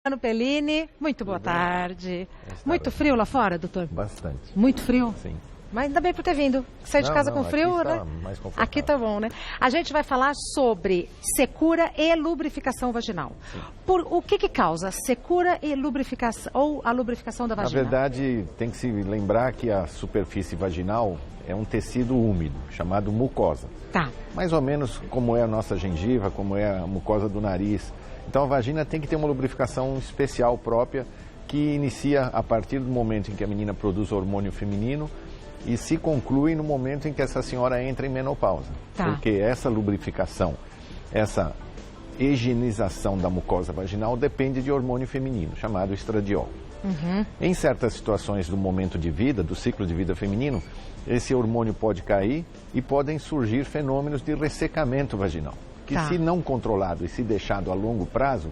Luciano Pellini, muito boa tarde. Muito frio lá fora, doutor? Bastante. Muito frio? Sim. Mas ainda bem por ter vindo. Sai de casa com frio, aqui né? está mais confortável. Aqui tá bom, né? A gente vai falar sobre secura e lubrificação vaginal. O que causa secura e lubrificação, ou a lubrificação da vagina? Na verdade, tem que se lembrar que a superfície vaginal é um tecido úmido, chamado mucosa. Tá. Mais ou menos como é a nossa gengiva, como é a mucosa do nariz. Então a vagina tem que ter uma lubrificação especial própria que inicia a partir do momento em que a menina produz o hormônio feminino e se conclui no momento em que essa senhora entra em menopausa. Tá. Porque essa lubrificação, essa higienização da mucosa vaginal depende de hormônio feminino, chamado estradiol. Em certas situações do momento de vida, do ciclo de vida feminino, esse hormônio pode cair e podem surgir fenômenos de ressecamento vaginal. Que se não controlado e se deixado a longo prazo,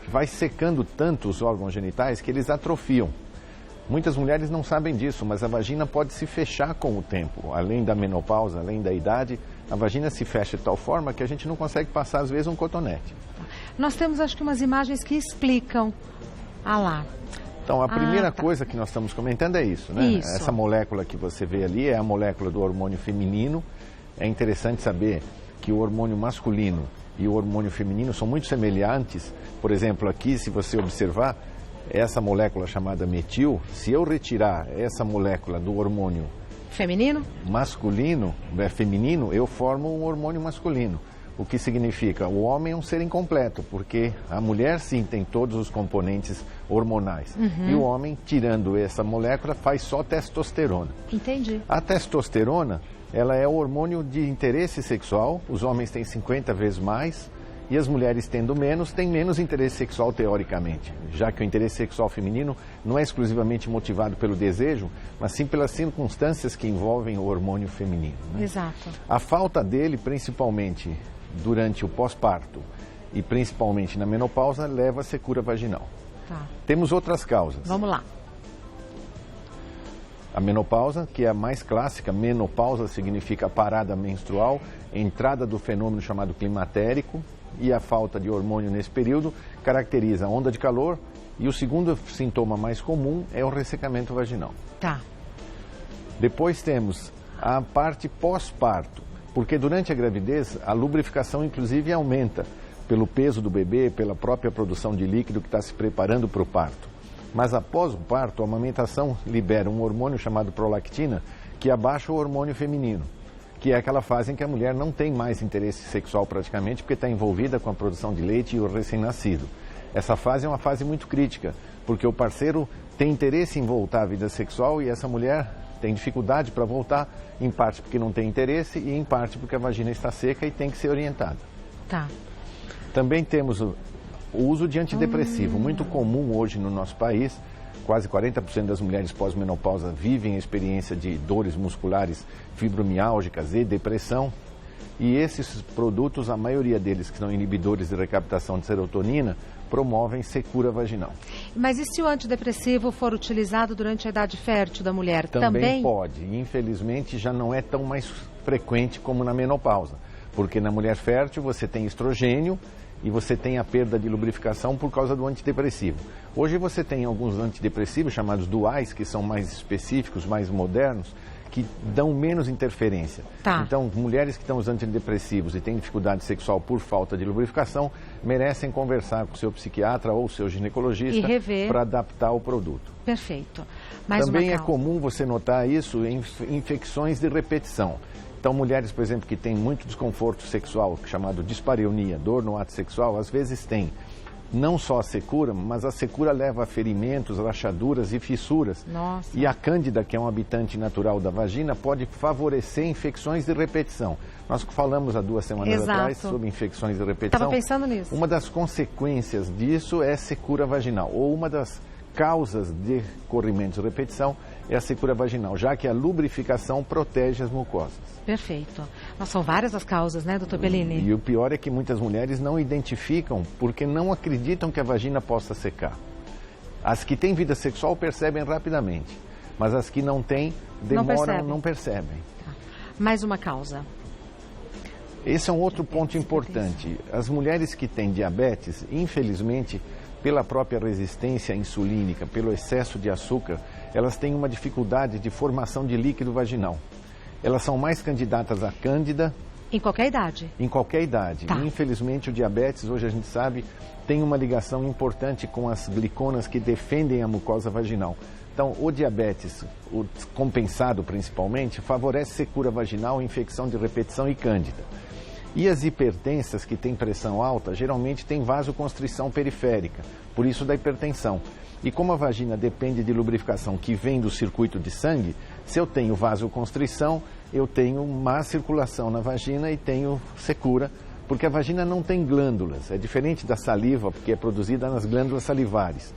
vai secando tanto os órgãos genitais que eles atrofiam. Muitas mulheres não sabem disso, mas a vagina pode se fechar com o tempo. Além da menopausa, além da idade, a vagina se fecha de tal forma que a gente não consegue passar, às vezes, um cotonete. Nós temos, acho que, umas imagens que explicam. Ah lá. Então, a primeira coisa que nós estamos comentando é isso, né? Isso. Essa molécula que você vê ali é a molécula do hormônio feminino. É interessante saber que o hormônio masculino e o hormônio feminino são muito semelhantes. Por exemplo, aqui, se você observar, essa molécula chamada metil, se eu retirar essa molécula do hormônio Feminino? masculino, feminino, eu formo um hormônio masculino. O que significa? O homem é um ser incompleto, porque a mulher sim tem todos os componentes hormonais. E o homem, tirando essa molécula, faz só testosterona. Entendi. A testosterona, ela é o hormônio de interesse sexual, os homens têm 50 vezes mais, e as mulheres tendo menos, têm menos interesse sexual teoricamente, já que o interesse sexual feminino não é exclusivamente motivado pelo desejo, mas sim pelas circunstâncias que envolvem o hormônio feminino, né? Exato. A falta dele, principalmente durante o pós-parto e principalmente na menopausa, leva à secura vaginal. Tá. Temos outras causas. Vamos lá. A menopausa, que é a mais clássica, menopausa significa parada menstrual, entrada do fenômeno chamado climatérico, e a falta de hormônio nesse período caracteriza a onda de calor, e o segundo sintoma mais comum é o ressecamento vaginal. Tá. Depois temos a parte pós-parto, porque durante a gravidez a lubrificação inclusive aumenta pelo peso do bebê, pela própria produção de líquido que está se preparando para o parto. Mas após o parto, a amamentação libera um hormônio chamado prolactina, que abaixa o hormônio feminino, que é aquela fase em que a mulher não tem mais interesse sexual praticamente, porque está envolvida com a produção de leite e o recém-nascido. Essa fase é uma fase muito crítica, porque o parceiro tem interesse em voltar à vida sexual e essa mulher tem dificuldade para voltar, em parte porque não tem interesse e em parte porque a vagina está seca e tem que ser orientada. Tá. Também temos o uso de antidepressivo, muito comum hoje no nosso país. Quase 40% das mulheres pós-menopausa vivem a experiência de dores musculares fibromiálgicas e depressão. E esses produtos, a maioria deles que são inibidores de recaptação de serotonina, promovem secura vaginal. Mas e se o antidepressivo for utilizado durante a idade fértil da mulher? Também pode. Infelizmente, já não é tão mais frequente como na menopausa. Porque na mulher fértil você tem estrogênio e você tem a perda de lubrificação por causa do antidepressivo. Hoje você tem alguns antidepressivos chamados duais, que são mais específicos, mais modernos, que dão menos interferência. Tá. Então, mulheres que estão usando antidepressivos e têm dificuldade sexual por falta de lubrificação, merecem conversar com o seu psiquiatra ou o seu ginecologista para adaptar o produto. Perfeito. Também é comum você notar isso em infecções de repetição. Então, mulheres, por exemplo, que têm muito desconforto sexual, chamado dispareunia, dor no ato sexual, às vezes têm não só a secura, mas a secura leva a ferimentos, rachaduras e fissuras. Nossa. E a cândida, que é um habitante natural da vagina, pode favorecer infecções de repetição. Nós falamos há 2 semanas atrás sobre infecções de repetição. Estava pensando nisso. Uma das consequências disso é secura vaginal, ou uma das causas de corrimentos de repetição é a secura vaginal, já que a lubrificação protege as mucosas. Perfeito. Mas são várias as causas, né, doutor Pellini? E o pior é que muitas mulheres não identificam porque não acreditam que a vagina possa secar. As que têm vida sexual percebem rapidamente, mas as que não têm demoram, não percebem. Tá. Mais uma causa. Esse é um outro ponto importante. As mulheres que têm diabetes, infelizmente, pela própria resistência insulínica, pelo excesso de açúcar, elas têm uma dificuldade de formação de líquido vaginal. Elas são mais candidatas à cândida. Em qualquer idade? Em qualquer idade. Tá. Infelizmente, o diabetes, hoje a gente sabe, tem uma ligação importante com as gliconas que defendem a mucosa vaginal. Então, o diabetes, o compensado principalmente, favorece secura vaginal, infecção de repetição e cândida. E as hipertensas, que têm pressão alta, geralmente têm vasoconstrição periférica, por isso da hipertensão. E como a vagina depende de lubrificação que vem do circuito de sangue, se eu tenho vasoconstrição, eu tenho má circulação na vagina e tenho secura, porque a vagina não tem glândulas. É diferente da saliva, porque é produzida nas glândulas salivares.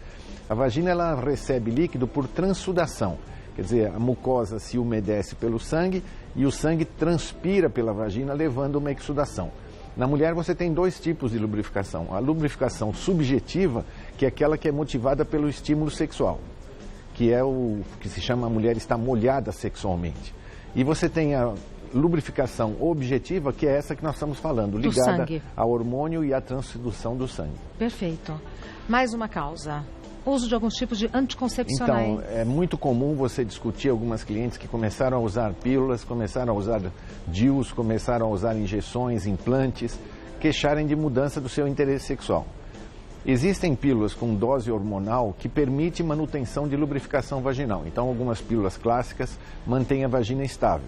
A vagina ela recebe líquido por transsudação, quer dizer, a mucosa se umedece pelo sangue e o sangue transpira pela vagina, levando uma exsudação. Na mulher você tem dois tipos de lubrificação. A lubrificação subjetiva, que é aquela que é motivada pelo estímulo sexual, que é o que se chama a mulher está molhada sexualmente. E você tem a lubrificação objetiva, que é essa que nós estamos falando, ligada ao hormônio e à transdução do sangue. Perfeito. Mais uma causa. Uso de alguns tipos de anticoncepcionais. Então, é muito comum você discutir algumas clientes que começaram a usar pílulas, começaram a usar DIUs, começaram a usar injeções, implantes, queixarem de mudança do seu interesse sexual. Existem pílulas com dose hormonal que permite manutenção de lubrificação vaginal. Então, algumas pílulas clássicas mantêm a vagina estável.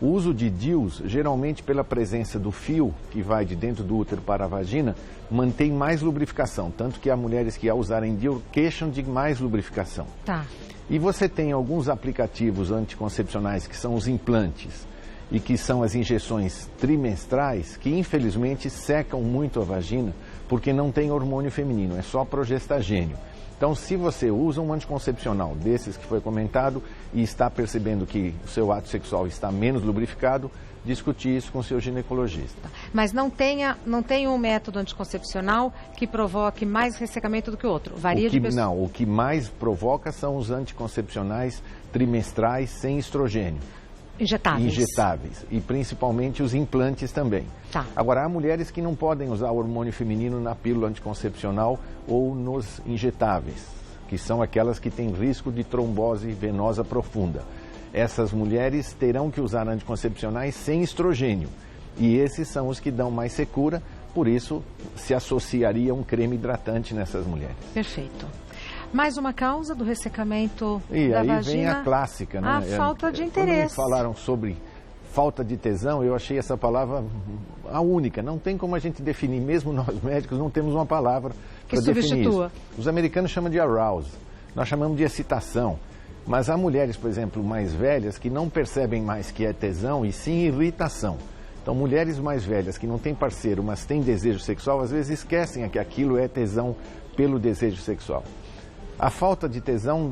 O uso de DIUs, geralmente pela presença do fio que vai de dentro do útero para a vagina, mantém mais lubrificação. Tanto que há mulheres que ao usarem DIU queixam de mais lubrificação. Tá. E você tem alguns aplicativos anticoncepcionais que são os implantes e que são as injeções trimestrais que infelizmente secam muito a vagina porque não tem hormônio feminino, é só progestagênio. Então, se você usa um anticoncepcional desses que foi comentado e está percebendo que o seu ato sexual está menos lubrificado, discutir isso com o seu ginecologista. Mas não tem um método anticoncepcional que provoque mais ressecamento do que o outro? Varia de pessoa? Não, o que mais provoca são os anticoncepcionais trimestrais sem estrogênio. Injetáveis. E principalmente os implantes também. Tá. Agora, há mulheres que não podem usar o hormônio feminino na pílula anticoncepcional ou nos injetáveis, que são aquelas que têm risco de trombose venosa profunda. Essas mulheres terão que usar anticoncepcionais sem estrogênio. E esses são os que dão mais secura, por isso se associaria um creme hidratante nessas mulheres. Perfeito. Mais uma causa do ressecamento da vagina. E aí vem a clássica, né? A falta de interesse. Quando me falaram sobre falta de tesão, eu achei essa palavra a única. Não tem como a gente definir, mesmo nós médicos não temos uma palavra para definir isso. Os americanos chamam de arousal, nós chamamos de excitação. Mas há mulheres, por exemplo, mais velhas que não percebem mais que é tesão e sim irritação. Então, mulheres mais velhas que não têm parceiro, mas têm desejo sexual, às vezes esquecem que aquilo é tesão pelo desejo sexual. A falta de tesão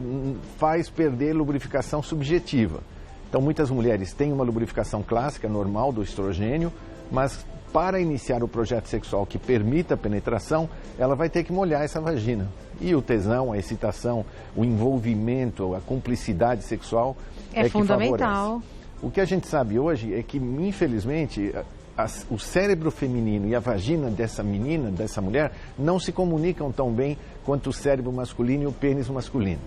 faz perder lubrificação subjetiva. Então, muitas mulheres têm uma lubrificação clássica, normal, do estrogênio, mas para iniciar o projeto sexual que permita a penetração, ela vai ter que molhar essa vagina. E o tesão, a excitação, o envolvimento, a cumplicidade sexual é fundamental. Que favorece. O que a gente sabe hoje é que, infelizmente, o cérebro feminino e a vagina dessa menina, dessa mulher, não se comunicam tão bem quanto o cérebro masculino e o pênis masculino.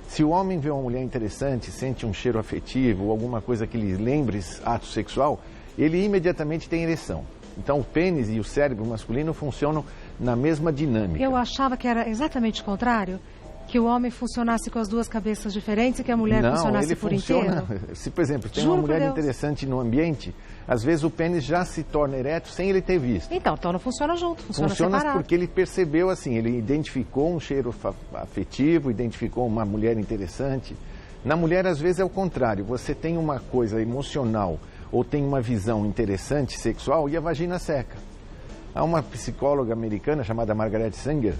Se o homem vê uma mulher interessante, sente um cheiro afetivo ou alguma coisa que lhe lembre ato sexual, ele imediatamente tem ereção. Então o pênis e o cérebro masculino funcionam na mesma dinâmica. Eu achava que era exatamente o contrário. Que o homem funcionasse com as duas cabeças diferentes e que a mulher funcionasse por inteiro? Se, por exemplo, tem uma mulher interessante no ambiente, às vezes o pênis já se torna ereto sem ele ter visto. Então não funciona junto, funciona separado. Porque ele percebeu assim, ele identificou um cheiro afetivo, identificou uma mulher interessante. Na mulher, às vezes, é o contrário. Você tem uma coisa emocional ou tem uma visão interessante sexual e a vagina seca. Há uma psicóloga americana chamada Margaret Sanger,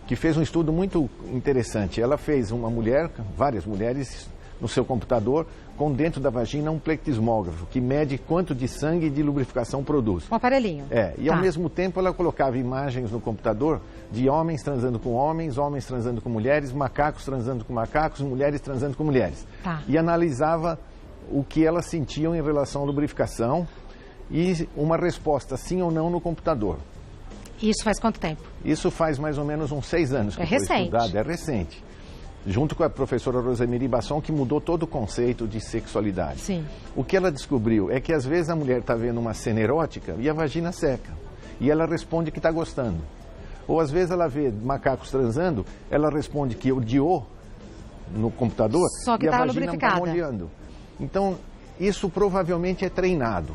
que fez um estudo muito interessante. Ela fez uma mulher, várias mulheres, no seu computador, com dentro da vagina um plectismógrafo, que mede quanto de sangue e de lubrificação produz. Um aparelhinho. E ao mesmo tempo ela colocava imagens no computador de homens transando com homens, homens transando com mulheres, macacos transando com macacos, mulheres transando com mulheres. E analisava o que elas sentiam em relação à lubrificação e uma resposta sim ou não no computador. Isso faz quanto tempo? Isso faz mais ou menos uns 6 anos que foi estudado, é recente. Junto com a professora Rosemary Basson, que mudou todo o conceito de sexualidade. Sim. O que ela descobriu é que às vezes a mulher está vendo uma cena erótica e a vagina seca. E ela responde que está gostando. Ou às vezes ela vê macacos transando, ela responde que odiou no computador só que e a tá vagina não está molhando. Então, isso provavelmente é treinado.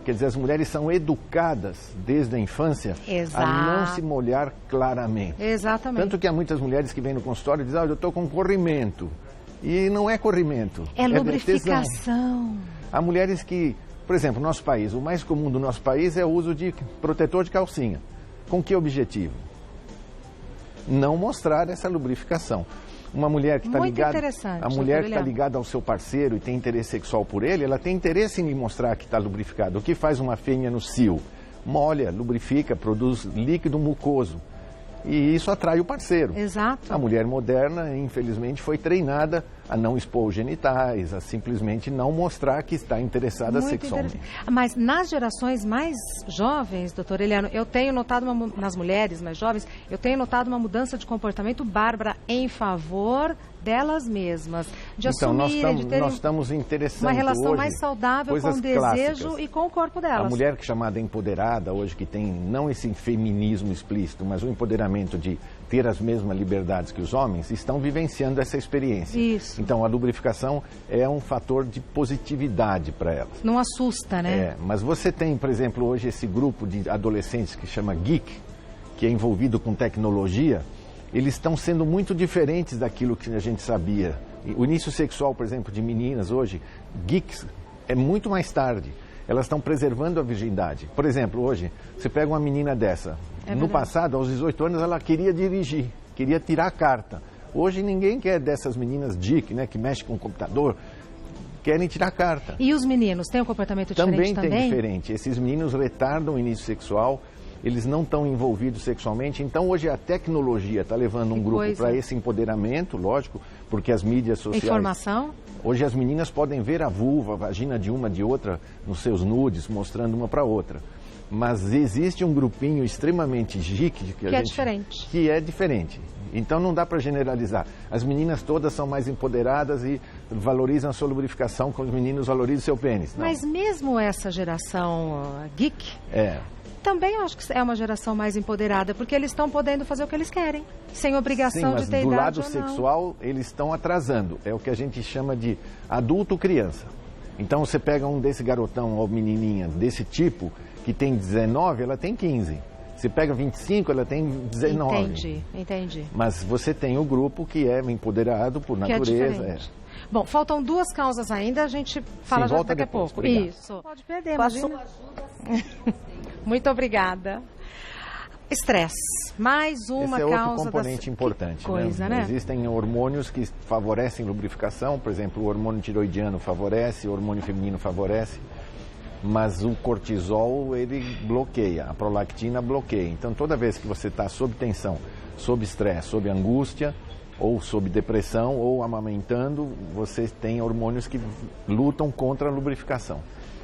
Quer dizer, as mulheres são educadas desde a infância a não se molhar claramente. Exatamente. Tanto que há muitas mulheres que vêm no consultório e dizem, eu estou com corrimento. E não é corrimento. É lubrificação. Há mulheres que, por exemplo, no nosso país, o mais comum do nosso país é o uso de protetor de calcinha. Com que objetivo? Não mostrar essa lubrificação. Uma mulher que está ligada, a mulher que está ligada ao seu parceiro e tem interesse sexual por ele, ela tem interesse em lhe mostrar que está lubrificado. O que faz uma fêmea no cio? Molha, lubrifica, produz líquido mucoso. E isso atrai o parceiro. Exato. A mulher moderna, infelizmente, foi treinada a não expor os genitais, a simplesmente não mostrar que está interessada sexualmente. Mas nas gerações mais jovens, doutor Eliano, eu tenho notado, nas mulheres mais jovens, eu tenho notado uma mudança de comportamento bárbara em favor delas mesmas, de assumirem, de terem nós estamos interessando uma relação hoje mais saudável com o desejo clássicas. E com o corpo delas. A mulher chamada empoderada hoje, que tem não esse feminismo explícito, mas o empoderamento de ter as mesmas liberdades que os homens, estão vivenciando essa experiência. Isso. Então a lubrificação é um fator de positividade para elas. Não assusta, né? Mas você tem, por exemplo, hoje esse grupo de adolescentes que chama Geek, que é envolvido com tecnologia. Eles estão sendo muito diferentes daquilo que a gente sabia. O início sexual, por exemplo, de meninas hoje, geeks, é muito mais tarde. Elas estão preservando a virgindade. Por exemplo, hoje, você pega uma menina dessa. No passado, aos 18 anos, ela queria dirigir, queria tirar a carta. Hoje, ninguém quer dessas meninas geek, né, que mexem com o computador, querem tirar a carta. E os meninos têm um comportamento diferente também? Também tem diferente. Esses meninos retardam o início sexual. Eles não estão envolvidos sexualmente, então hoje a tecnologia está levando um grupo para esse empoderamento, lógico, porque as mídias sociais... Informação? Hoje as meninas podem ver a vulva, a vagina de uma, de outra, nos seus nudes, mostrando uma para outra. Mas existe um grupinho extremamente geek que é diferente. Que é diferente. Então não dá para generalizar. As meninas todas são mais empoderadas e valorizam a sua lubrificação, como os meninos valorizam o seu pênis. Não. Mas mesmo essa geração geek... Também eu acho que é uma geração mais empoderada, porque eles estão podendo fazer o que eles querem, sem obrigação de ter idade ou não. Mas do lado sexual, eles estão atrasando. É o que a gente chama de adulto-criança. Então, você pega um desse garotão ou menininha desse tipo, que tem 19, ela tem 15. Você pega 25, ela tem 19. Entendi. Mas você tem o grupo que é empoderado por natureza. Bom, faltam 2 causas ainda, a gente fala já daqui a pouco. Obrigado. Isso. Pode perder, imagina. Muito obrigada. Estresse, mais uma causa. Esse é outro causa componente importante. Coisa, né? Existem hormônios que favorecem lubrificação, por exemplo, o hormônio tiroidiano favorece, o hormônio feminino favorece, mas o cortisol, ele bloqueia, a prolactina bloqueia. Então, toda vez que você está sob tensão, sob estresse, sob angústia, ou sob depressão, ou amamentando, você tem hormônios que lutam contra a lubrificação.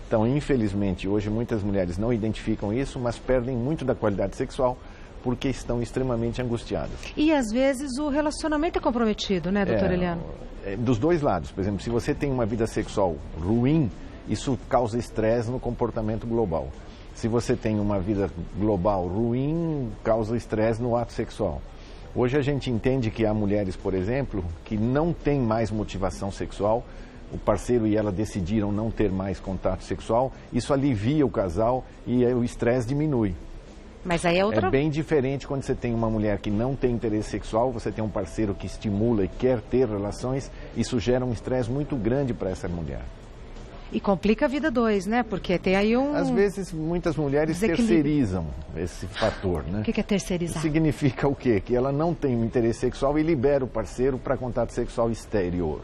Então, infelizmente, hoje muitas mulheres não identificam isso, mas perdem muito da qualidade sexual porque estão extremamente angustiadas. E, às vezes, o relacionamento é comprometido, né, doutor Eliano? Dos dois lados. Por exemplo, se você tem uma vida sexual ruim, isso causa estresse no comportamento global. Se você tem uma vida global ruim, causa estresse no ato sexual. Hoje a gente entende que há mulheres, por exemplo, que não têm mais motivação sexual, o parceiro e ela decidiram não ter mais contato sexual, isso alivia o casal e o estresse diminui. Mas aí é bem diferente quando você tem uma mulher que não tem interesse sexual, você tem um parceiro que estimula e quer ter relações, isso gera um estresse muito grande para essa mulher. E complica a vida 2, né? Porque tem aí Às vezes, muitas mulheres terceirizam esse fator, né? O que é terceirizar? Significa o quê? Que ela não tem um interesse sexual e libera o parceiro para contato sexual exterior.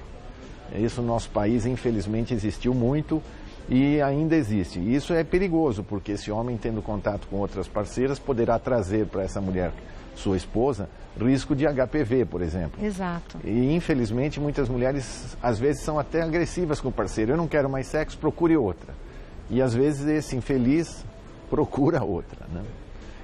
Isso no nosso país, infelizmente, existiu muito e ainda existe. E isso é perigoso, porque esse homem, tendo contato com outras parceiras, poderá trazer para essa mulher, sua esposa, risco de HPV, por exemplo. Exato. E, infelizmente, muitas mulheres, às vezes, são até agressivas com o parceiro. Eu não quero mais sexo, procure outra. E, às vezes, esse infeliz procura outra, né?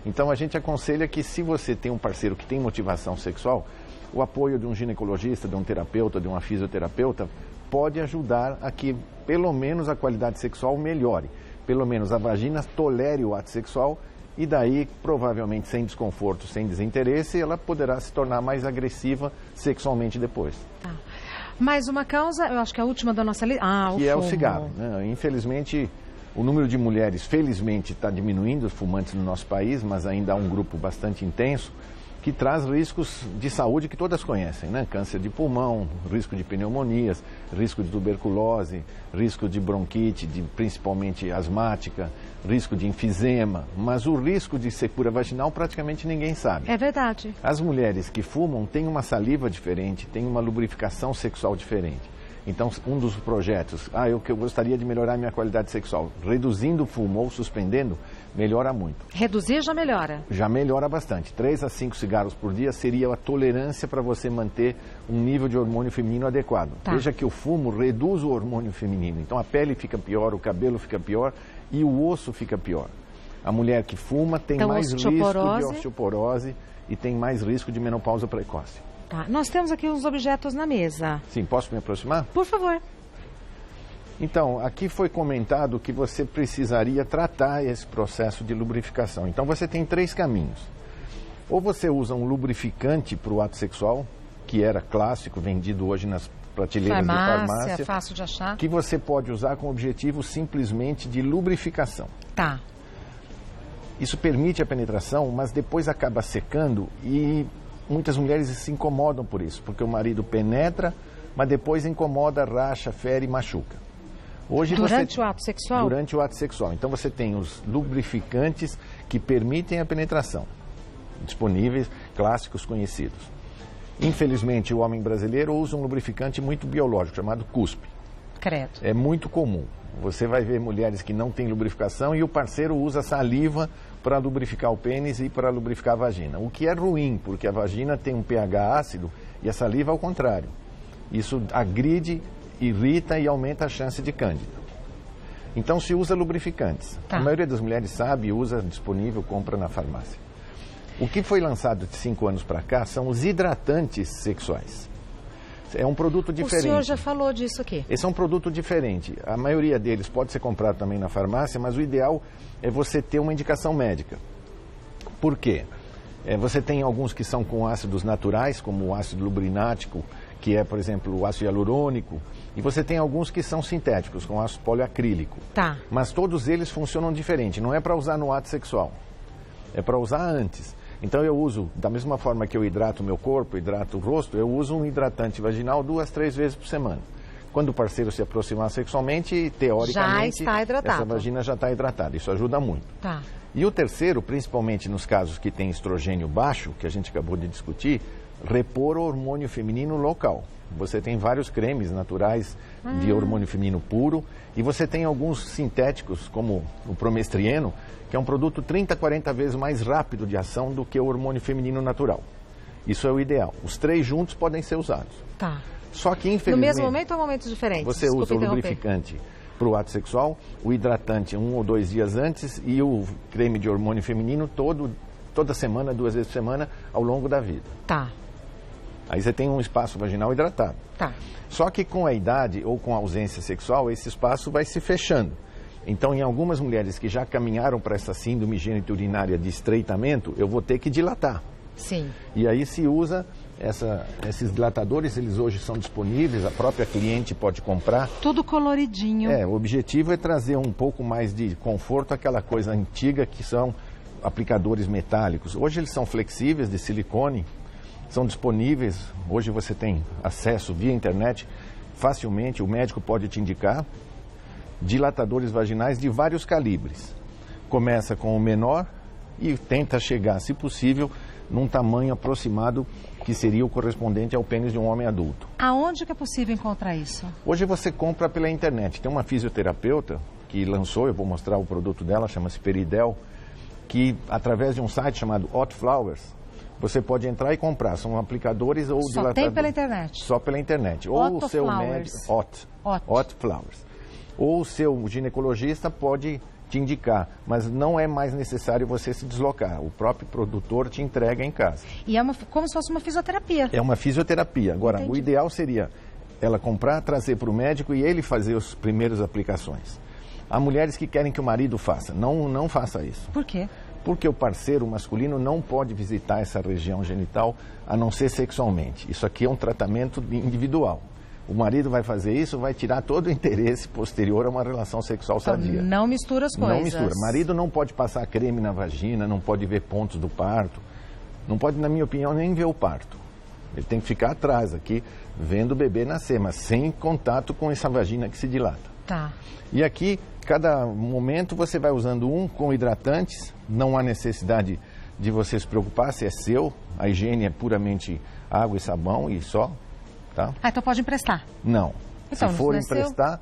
Então a gente aconselha que se você tem um parceiro que tem motivação sexual, o apoio de um ginecologista, de um terapeuta, de uma fisioterapeuta, pode ajudar a que pelo menos a qualidade sexual melhore. Pelo menos a vagina tolere o ato sexual e daí, provavelmente sem desconforto, sem desinteresse, ela poderá se tornar mais agressiva sexualmente depois. Tá. Mais uma causa, eu acho que é a última da nossa lista. Que é o cigarro, né? Infelizmente, o número de mulheres, felizmente, está diminuindo, fumantes no nosso país, mas ainda há um grupo bastante intenso, que traz riscos de saúde que todas conhecem, né? Câncer de pulmão, risco de pneumonias, risco de tuberculose, risco de bronquite, principalmente asmática, risco de enfisema, mas o risco de secura vaginal praticamente ninguém sabe. É verdade. As mulheres que fumam têm uma saliva diferente, têm uma lubrificação sexual diferente. Então, um dos projetos, eu gostaria de melhorar a minha qualidade sexual, reduzindo o fumo ou suspendendo, melhora muito. Reduzir já melhora? Já melhora bastante. 3 a 5 cigarros por dia seria a tolerância para você manter um nível de hormônio feminino adequado. Tá. Veja que o fumo reduz o hormônio feminino. Então, a pele fica pior, o cabelo fica pior e o osso fica pior. A mulher que fuma tem mais risco de osteoporose e tem mais risco de menopausa precoce. Tá. Nós temos aqui uns objetos na mesa. Sim, posso me aproximar? Por favor. Então, aqui foi comentado que você precisaria tratar esse processo de lubrificação. Então, você tem 3 caminhos. Ou você usa um lubrificante para o ato sexual, que era clássico, vendido hoje nas prateleiras de farmácia. Fácil de achar. Que você pode usar com o objetivo simplesmente de lubrificação. Tá. Isso permite a penetração, mas depois acaba secando e muitas mulheres se incomodam por isso, porque o marido penetra, mas depois incomoda, racha, fere e machuca. Hoje durante o ato sexual? Durante o ato sexual. Então você tem os lubrificantes que permitem a penetração, disponíveis, clássicos, conhecidos. Infelizmente, o homem brasileiro usa um lubrificante muito biológico, chamado cuspe. Credo. É muito comum. Você vai ver mulheres que não têm lubrificação e o parceiro usa saliva para lubrificar o pênis e para lubrificar a vagina. O que é ruim, porque a vagina tem um pH ácido e a saliva ao contrário. Isso agride, irrita e aumenta a chance de cândida. Então se usa lubrificantes. Tá. A maioria das mulheres sabe, usa disponível, compra na farmácia. O que foi lançado de 5 anos para cá são os hidratantes sexuais. É um produto diferente. O senhor já falou disso aqui. Esse é um produto diferente. A maioria deles pode ser comprado também na farmácia, mas o ideal é você ter uma indicação médica. Por quê? Você tem alguns que são com ácidos naturais, como o ácido lubrinático, que é, por exemplo, o ácido hialurônico, e você tem alguns que são sintéticos, com ácido poliacrílico. Tá. Mas todos eles funcionam diferente. Não é para usar no ato sexual, é para usar antes. Então eu uso, da mesma forma que eu hidrato o meu corpo, hidrato o rosto, eu uso um hidratante vaginal 2 a 3 vezes por semana. Quando o parceiro se aproximar sexualmente, teoricamente, já está hidratado. Essa vagina já está hidratada. Isso ajuda muito. Tá. E o terceiro, principalmente nos casos que tem estrogênio baixo, que a gente acabou de discutir, repor o hormônio feminino local. Você tem vários cremes naturais de hormônio feminino puro e você tem alguns sintéticos, como o promestrieno, que é um produto 30 a 40 vezes mais rápido de ação do que o hormônio feminino natural. Isso é o ideal. Os 3 juntos podem ser usados. Tá. Só que, infelizmente... No mesmo momento ou momentos diferentes? Você usa o lubrificante para o ato sexual, o hidratante 1 ou 2 dias antes e o creme de hormônio feminino toda semana, 2 vezes por semana, ao longo da vida. Tá. Aí você tem um espaço vaginal hidratado. Tá. Só que com a idade ou com a ausência sexual, esse espaço vai se fechando. Então, em algumas mulheres que já caminharam para essa síndrome geniturinária de estreitamento, eu vou ter que dilatar. Sim. E aí se usa esses dilatadores, eles hoje são disponíveis, a própria cliente pode comprar. Tudo coloridinho. O objetivo é trazer um pouco mais de conforto àquela coisa antiga que são aplicadores metálicos. Hoje eles são flexíveis, de silicone, são disponíveis, hoje você tem acesso via internet, facilmente o médico pode te indicar, dilatadores vaginais de vários calibres. Começa com o menor e tenta chegar, se possível, num tamanho aproximado que seria o correspondente ao pênis de um homem adulto. Aonde que é possível encontrar isso? Hoje você compra pela internet. Tem uma fisioterapeuta que lançou, eu vou mostrar o produto dela, chama-se Peridel, que através de um site chamado Hot Flowers, você pode entrar e comprar. São aplicadores ou dilatadores. Só tem pela internet? Só pela internet. Ou o seu médico... Hot Flowers. Ou o seu ginecologista pode te indicar, mas não é mais necessário você se deslocar. O próprio produtor te entrega em casa. E é como se fosse uma fisioterapia. É uma fisioterapia. Agora, Entendi. o ideal seria ela comprar, trazer para o médico e ele fazer as primeiras aplicações. Há mulheres que querem que o marido faça. Não faça isso. Por quê? Porque o parceiro masculino não pode visitar essa região genital a não ser sexualmente. Isso aqui é um tratamento individual. O marido vai fazer isso, vai tirar todo o interesse posterior a uma relação sexual sadia. Não mistura as coisas. Não mistura. Marido não pode passar creme na vagina, não pode ver pontos do parto. Não pode, na minha opinião, nem ver o parto. Ele tem que ficar atrás aqui, vendo o bebê nascer, mas sem contato com essa vagina que se dilata. Tá. E aqui, cada momento, você vai usando um com hidratantes. Não há necessidade de você se preocupar se é seu. A higiene é puramente água e sabão e só. Tá? Ah, então pode emprestar? Não. Então, se for não é emprestar,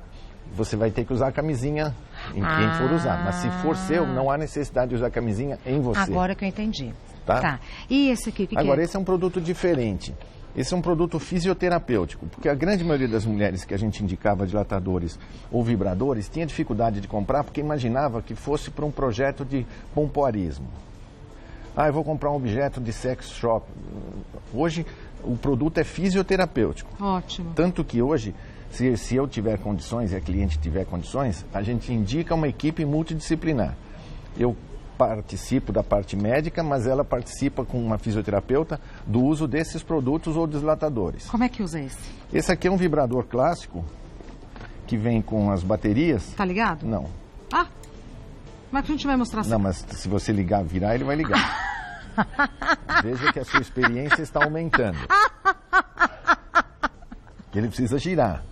você vai ter que usar a camisinha em quem for usar. Mas se for seu, não há necessidade de usar a camisinha em você. Agora que eu entendi. Tá? E esse aqui, o que Agora, é? esse é um produto diferente. Esse é um produto fisioterapêutico, porque a grande maioria das mulheres que a gente indicava dilatadores ou vibradores tinha dificuldade de comprar porque imaginava que fosse para um projeto de pompoarismo. Ah, eu vou comprar um objeto de sex shop. Hoje, o produto é fisioterapêutico. Ótimo. Tanto que hoje, se eu tiver condições e a cliente tiver condições, a gente indica uma equipe multidisciplinar. Eu participo da parte médica, mas ela participa com uma fisioterapeuta do uso desses produtos ou dilatadores. Como é que usa esse? Esse aqui é um vibrador clássico, que vem com as baterias. Tá ligado? Não. Ah, como é que a gente vai mostrar assim? Não, mas se você ligar, virar, ele vai ligar. Veja que a sua experiência está aumentando. Ele precisa girar.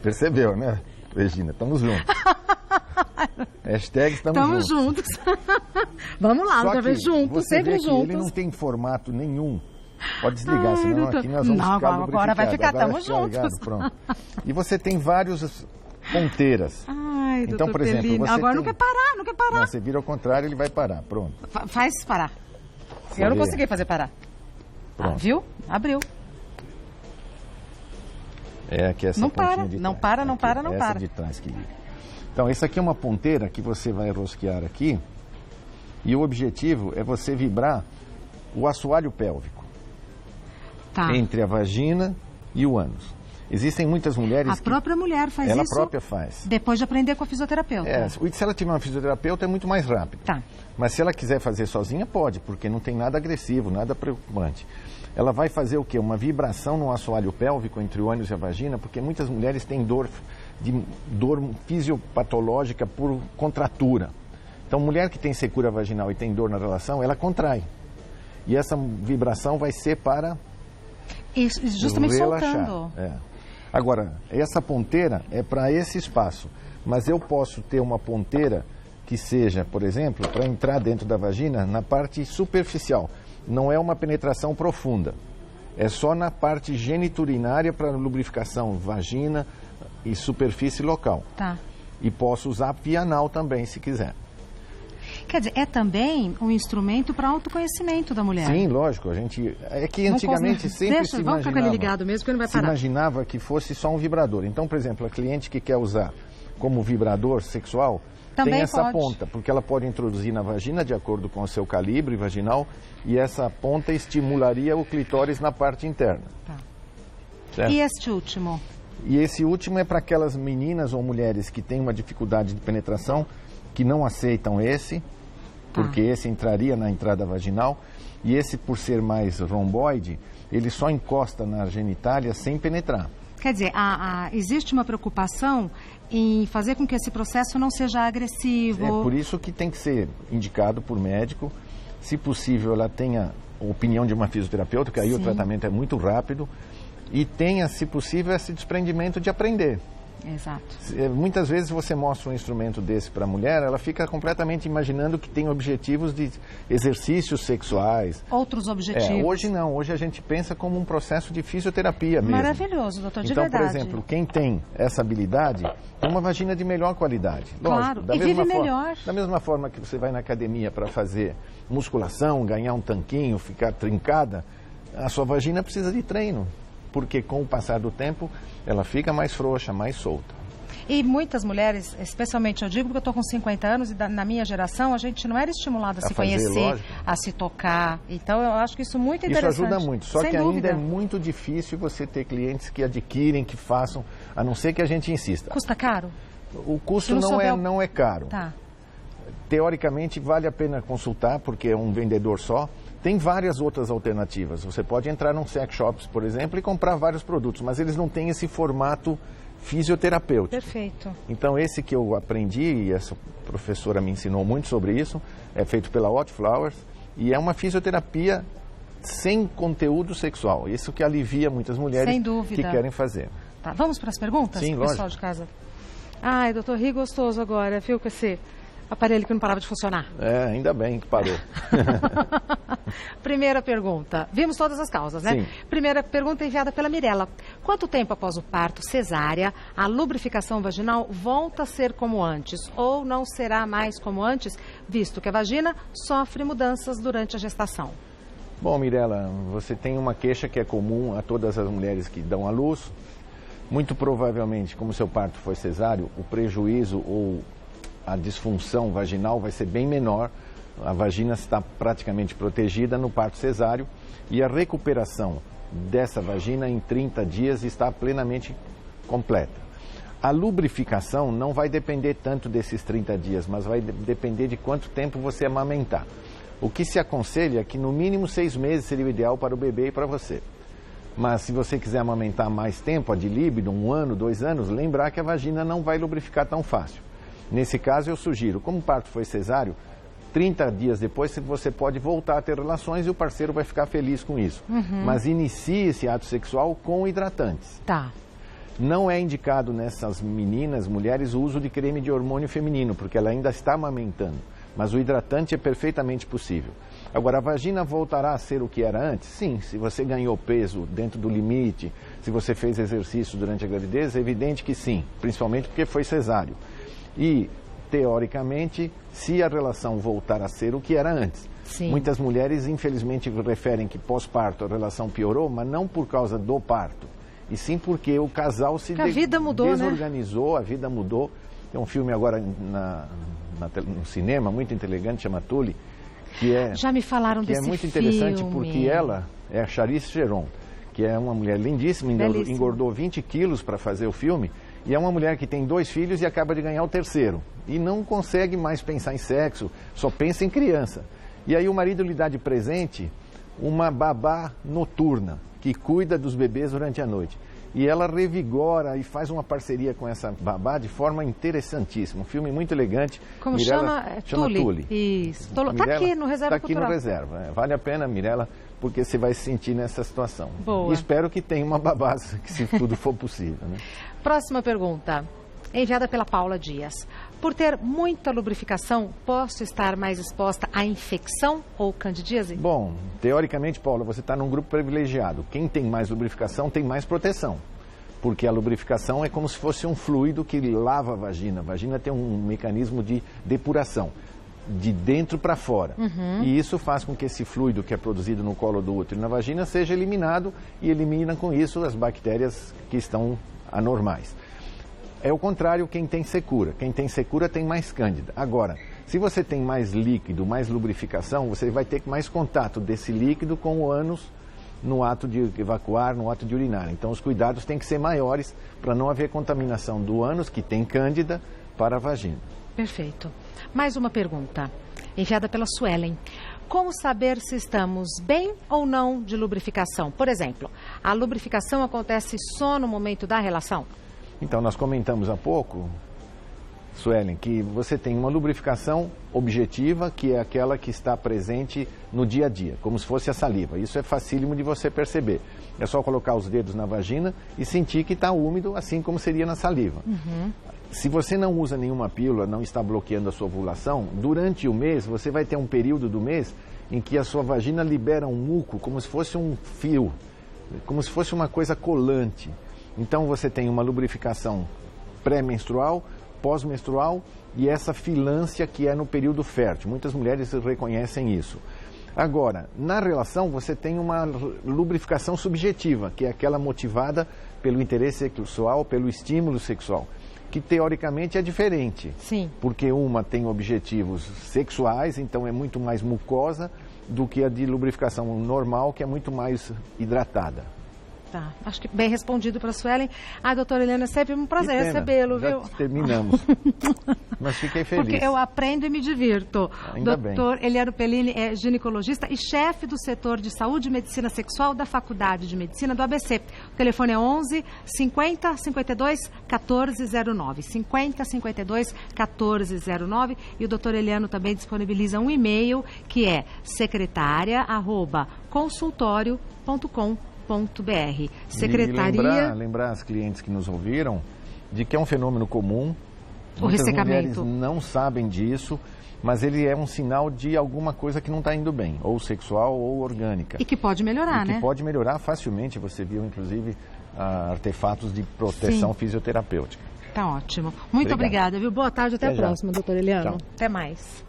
Percebeu, né, Regina? Estamos juntos. Hashtag estamos juntos. Vamos lá, Só outra vez juntos, você sempre vê que juntos. ele não tem formato nenhum. Pode desligar, Ai, senão doutor. aqui nós vamos Não, ficar agora vai ficar, lubrificados. estamos juntos. Ligado, pronto. E você tem várias ponteiras. Ai, Então, doutor por exemplo, Pellini, você agora tem... não quer parar, não quer parar. Não, você vira ao contrário, ele vai parar. Pronto. Faz parar. Você Eu não vê. consegui fazer parar. Pronto. Viu? Abriu. É aqui essa Não pontinha para, de trás. não para, não Aqui, para, não essa para. de trás que liga. Então, essa aqui é uma ponteira que você vai rosquear aqui. E o objetivo é você vibrar o assoalho pélvico. Tá. Entre a vagina e o ânus. Existem muitas mulheres A própria mulher faz ela isso própria faz. depois de aprender com a fisioterapeuta. Se ela tiver uma fisioterapeuta é muito mais rápido. Tá. Mas se ela quiser fazer sozinha, pode, porque não tem nada agressivo, nada preocupante. Ela vai fazer o quê? Uma vibração no assoalho pélvico entre o ânus e a vagina, porque muitas mulheres têm dor fisiopatológica por contratura. Então, mulher que tem secura vaginal e tem dor na relação, ela contrai. E essa vibração vai ser para E justamente relaxar. soltando. É. Agora, essa ponteira é para esse espaço, mas eu posso ter uma ponteira que seja, por exemplo, para entrar dentro da vagina na parte superficial. Não é uma penetração profunda. É só na parte geniturinária para lubrificação vagina e superfície local. Tá. E posso usar via anal também, se quiser. Quer dizer, é também um instrumento para autoconhecimento da mulher. Sim, lógico. É que antigamente sempre se Vamos ficar com ele ligado mesmo, que ele não vai se parar. imaginava que fosse só um vibrador. Então, por exemplo, a cliente que quer usar como vibrador sexual também tem essa pode. ponta, porque ela pode introduzir na vagina de acordo com o seu calibre vaginal e essa ponta estimularia o clitóris na parte interna. Tá. Certo? E este último? E esse último é para aquelas meninas ou mulheres que têm uma dificuldade de penetração, que não aceitam esse, porque esse entraria na entrada vaginal, e esse, por ser mais romboide, ele só encosta na genitália sem penetrar. Quer dizer, existe uma preocupação em fazer com que esse processo não seja agressivo. É por isso que tem que ser indicado por médico. Se possível, ela tenha a opinião de uma fisioterapeuta, que aí o tratamento é muito rápido, e tenha, se possível, esse desprendimento de aprender. Exato. Muitas vezes você mostra um instrumento desse para a mulher, ela fica completamente imaginando que tem objetivos de exercícios sexuais. Outros objetivos. Hoje não, hoje a gente pensa como um processo de fisioterapia mesmo. Maravilhoso, doutor, de então, verdade. por exemplo, quem tem essa habilidade tem uma vagina de melhor qualidade. Claro, Lógico, e vive melhor. Da mesma forma que você vai na academia para fazer musculação, ganhar um tanquinho, ficar trincada, a sua vagina precisa de treino. Porque com o passar do tempo, ela fica mais frouxa, mais solta. E muitas mulheres, especialmente eu digo porque eu estou com 50 anos e na minha geração a gente não era estimulada a se conhecer, lógico, a se tocar. Então eu acho que isso é muito interessante. Isso ajuda muito, só Sem que dúvida. ainda é muito difícil você ter clientes que adquirem, que façam, a não ser que a gente insista. Custa caro? O custo não é caro. Tá. Teoricamente vale a pena consultar, porque é um vendedor só. Tem várias outras alternativas. Você pode entrar num sex shops, por exemplo, e comprar vários produtos, mas eles não têm esse formato fisioterapêutico. Perfeito. Então esse que eu aprendi, e essa professora me ensinou muito sobre isso, é feito pela Hot Flowers, e é uma fisioterapia sem conteúdo sexual. Isso que alivia muitas mulheres que querem fazer. Tá, vamos para as perguntas? Sim, pessoal lógico. De casa. Ai, doutor, ri gostoso agora, viu, com esse aparelho que não parava de funcionar. Ainda bem que parou. Primeira pergunta. Vimos todas as causas, né? Sim. Primeira pergunta enviada pela Mirella. Quanto tempo após o parto cesárea, a lubrificação vaginal volta a ser como antes? Ou não será mais como antes, visto que a vagina sofre mudanças durante a gestação? Bom, Mirella, você tem uma queixa que é comum a todas as mulheres que dão à luz. Muito provavelmente, como seu parto foi cesáreo, o prejuízo ou a disfunção vaginal vai ser bem menor. A vagina está praticamente protegida no parto cesáreo e a recuperação dessa vagina em 30 dias está plenamente completa. A lubrificação não vai depender tanto desses 30 dias, mas vai depender de quanto tempo você amamentar. O que se aconselha é que no mínimo 6 meses seria o ideal para o bebê e para você. Mas se você quiser amamentar mais tempo, ad libitum, 1 ano, 2 anos, lembrar que a vagina não vai lubrificar tão fácil. Nesse caso, eu sugiro, como o parto foi cesáreo, 30 dias depois você pode voltar a ter relações e o parceiro vai ficar feliz com isso. Mas inicie esse ato sexual com hidratantes. Tá. Não é indicado nessas meninas, mulheres, o uso de creme de hormônio feminino, porque ela ainda está amamentando. Mas o hidratante é perfeitamente possível. Agora, a vagina voltará a ser o que era antes? Sim, se você ganhou peso dentro do limite, se você fez exercício durante a gravidez, é evidente que sim, principalmente porque foi cesáreo. E, teoricamente, se a relação voltar a ser o que era antes. Sim. Muitas mulheres, infelizmente, referem que pós-parto a relação piorou, mas não por causa do parto, e sim porque o casal se desorganizou, né? A vida mudou. Tem um filme agora no cinema, muito inteligente, chama Tully, que é... Já me falaram desse filme. Que é muito interessante porque ela é a Charlize Theron, que é uma mulher lindíssima, engordou 20 quilos para fazer o filme, e é uma mulher que tem 2 filhos e acaba de ganhar o 3º. E não consegue mais pensar em sexo, só pensa em criança. E aí o marido lhe dá de presente uma babá noturna, que cuida dos bebês durante a noite. E ela revigora e faz uma parceria com essa babá de forma interessantíssima. Um filme muito elegante. Como Mirella, chama? Tully. Isso. Está aqui no Reserva Cultural. Está aqui no Reserva. Vale a pena, Mirella, porque você vai se sentir nessa situação. Boa. E espero que tenha uma babá, se tudo for possível. Né? Próxima pergunta, enviada pela Paula Dias. Por ter muita lubrificação, posso estar mais exposta à infecção ou candidíase? Bom, teoricamente, Paula, você está num grupo privilegiado. Quem tem mais lubrificação tem mais proteção. Porque a lubrificação é como se fosse um fluido que lava a vagina. A vagina tem um mecanismo de depuração, de dentro para fora. E isso faz com que esse fluido que é produzido no colo do útero e na vagina seja eliminado e elimina com isso as bactérias que estão anormais. É o contrário quem tem secura. Quem tem secura tem mais cândida. Agora, se você tem mais líquido, mais lubrificação, você vai ter mais contato desse líquido com o ânus no ato de evacuar, no ato de urinar. Então, os cuidados têm que ser maiores para não haver contaminação do ânus, que tem cândida, para a vagina. Perfeito. Mais uma pergunta, enviada pela Suelen. Como saber se estamos bem ou não de lubrificação? Por exemplo, a lubrificação acontece só no momento da relação? Então, nós comentamos há pouco, Suelen, que você tem uma lubrificação objetiva, que é aquela que está presente no dia a dia, como se fosse a saliva. Isso é facílimo de você perceber. É só colocar os dedos na vagina e sentir que está úmido, assim como seria na saliva. Se você não usa nenhuma pílula, não está bloqueando a sua ovulação, durante o mês, você vai ter um período do mês em que a sua vagina libera um muco, como se fosse um fio, como se fosse uma coisa colante. Então você tem uma lubrificação pré-menstrual, pós-menstrual e essa filância que é no período fértil. Muitas mulheres reconhecem isso. Agora, na relação você tem uma lubrificação subjetiva, que é aquela motivada pelo interesse sexual, pelo estímulo sexual. que teoricamente é diferente. Sim. Porque uma tem objetivos sexuais, então é muito mais mucosa, do que a de lubrificação normal, que é muito mais hidratada. Tá, acho que bem respondido para a Suelen. Doutora Eliana, é sempre um prazer recebê-lo, viu? Terminamos. Mas fiquei feliz. Porque eu aprendo e me divirto. Ainda bem. Doutor Eliano Pellini é ginecologista e chefe do setor de saúde e medicina sexual da Faculdade de Medicina do ABC. O telefone é 11 50 52 1409. 50 52 1409. E o doutor Eliano também disponibiliza um e-mail que é secretaria@consultorio.com.br. Secretaria... E lembrar as clientes que nos ouviram de que é um fenômeno comum. O Muitas ressecamento. mulheres não sabem disso, mas ele é um sinal de alguma coisa que não está indo bem, ou sexual ou orgânica. E que pode melhorar, né? Que pode melhorar facilmente. Você viu, inclusive, artefatos de proteção fisioterapêutica. Tá ótimo. Muito obrigada, viu? Boa tarde, até a próxima, doutor Eliano. Tchau. Até mais.